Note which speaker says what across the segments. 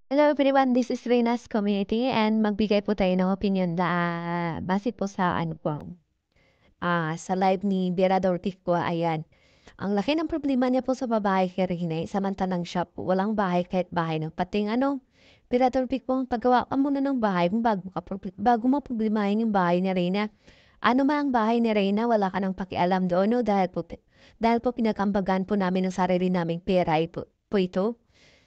Speaker 1: Hello everyone, this is Rena's Community and magbigay po tayo ng opinion na base po sa sa live ni Berador Tikwa, ayan. Ang laki ng problema niya po sa babae kay Rina, samantalang siya po, walang bahay kahit bahay ng pating Berador Tikwa, paggawa ka muna ng bahay bago mo problemahin yung bahay ni Rina. Ano man ang bahay ni Rina, wala ka nang pakialam doon, no? Dahil po pinakambagan po namin ng sarili naming pera po ito.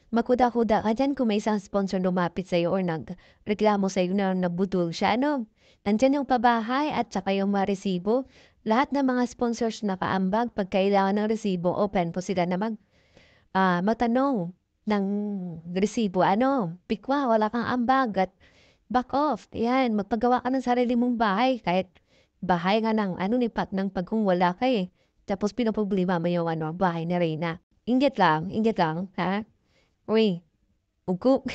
Speaker 1: Magkuda-kuda ka diyan kung may isang sponsor lumapit sa'yo or nagreklamo sa'yo na nabudol siya, ano? Nandiyan yung pabahay at saka yung mga resibo. Lahat ng mga sponsors nakaambag, pag kailangan ng resibo, open po sila na matanong ng resibo. Ano? Pikwa, wala kang ambag at back off. Yan, magpagawa ka ng sarili mong bahay. Kahit bahay nga ng pag kung wala ka eh. Tapos pinoproblema mo yung bahay ni Reyna. Inggit lang, ha? Uy, ugo.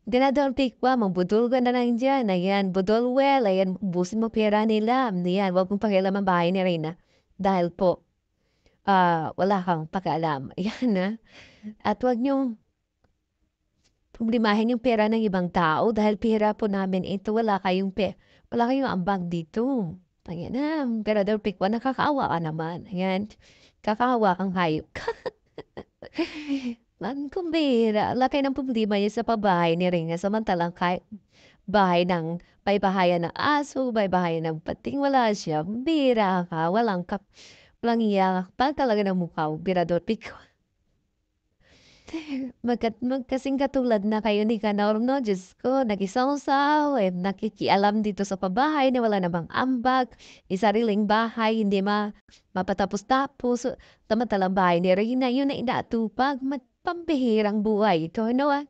Speaker 1: Dinadoltik pa, magbudol ka na lang dyan. Ayan, budol well. Ayan, ubusin mo pera nila. Ayan, huwag mong pakialam ang bahay ni Reyna. Dahil po, wala kang pakialam. Ayan na. At huwag niyong problemahin yung pera ng ibang tao dahil pera po namin ito. Wala kayong ambag dito. Ayan na, pero dolpik pa, nakakaawa ka naman. Ayan, kakaawa kang hayop. Kumbira, laki ng problema niya sa pabahay ni Rina samantalang kahit bahay ng bahayan ng aso, bahayan ng pating, wala siya. Bira ka, walang iya pa talaga ng mukha mo, birador piko. Magkasing katulad na kayo ni Kanor, no? Diyos ko, nag-isawsaw, nakikialam dito sa pabahay na wala namang ambag, sariling bahay, hindi mapatapos-tapos. Samantalang bahay ni Rina, yun na inaatupag, pambihirang buhay ito, ano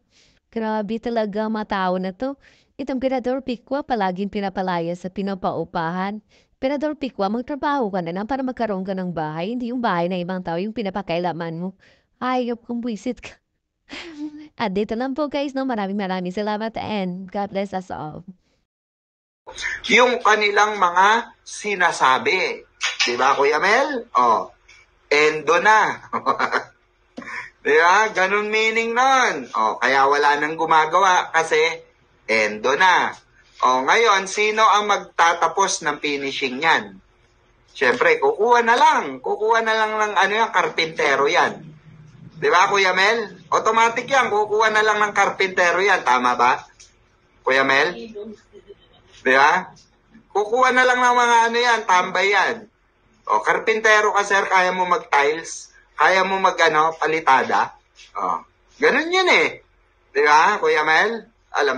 Speaker 1: Grabe talaga mga tao na to. Itong Pirador Pikwa, palaging pinapalaya sa pinapaupahan. Pirador Pikwa, magtrabaho ka na lang para magkaroon ka ng bahay, hindi yung bahay na ibang tao yung pinapakailaman mo. Hayop kung buwisit ka. At dito lang po guys, no? Maraming salamat and God bless us all.
Speaker 2: Yung kanilang mga sinasabi. Diba, Kuya Mel? Endo na. Diba? Ganun meaning nun. Kaya wala nang gumagawa kasi endo na. Ngayon, sino ang magtatapos ng finishing yan? Siyempre, kukuha na lang ng karpintero yan. Diba, Kuya Mel? Automatic yan, kukuha na lang ng karpintero yan. Tama ba? Kuya Mel? Diba? Kukuha na lang ng mga tambay yan. Karpintero ka, sir, kaya mo mag-tiles? Kaya mo palitada? Ganun yun eh. Diba, Kuya Mel? Alam.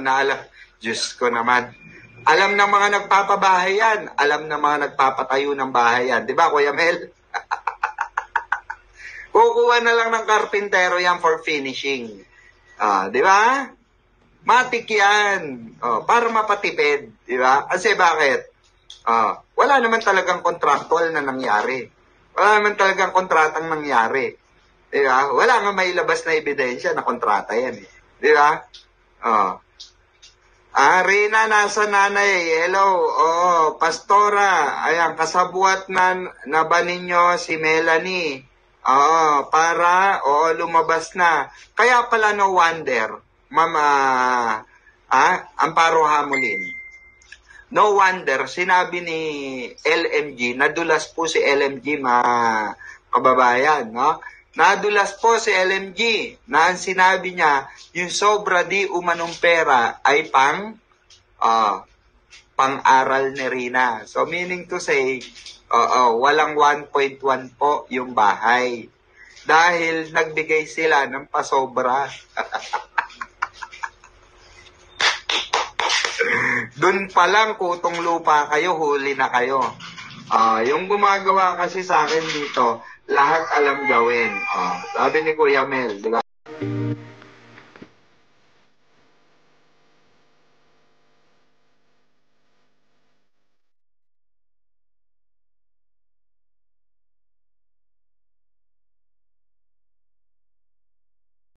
Speaker 2: Diyos ko naman. Alam ng mga nagpapabahay yan. Alam ng mga nagpapatayo ng bahay yan. Diba, Kuya Mel? Kukuha na lang ng karpintero yan for finishing. Di ba? Matik yan. Para mapatipid. Di ba? Kasi bakit? Wala naman talagang contractual na nangyari. Wala naman talagang kontratang nangyari. Di ba? Wala nga may labas na ebidensya na kontrata yan. Di ba? Rina, nasa nanay. Hello. Pastora. Ayan, kasabuat na ba ninyo si Melanie? Lumabas na. Kaya pala no wonder, Mama, Amparo Hamulin. No wonder, sinabi ni LMG, nadulas po si LMG, kababayan, no? Nadulas po si LMG, na ang sinabi niya, yung sobra di umanong pera ay pang-aral ni Rina. So, meaning to say, walang 1.1 po yung bahay. Dahil nagbigay sila ng pasobra. Doon pa lang kutong lupa kayo, huli na kayo. Yung gumagawa kasi sa akin dito, lahat alam gawin. Sabi ni Kuya Mel, diba?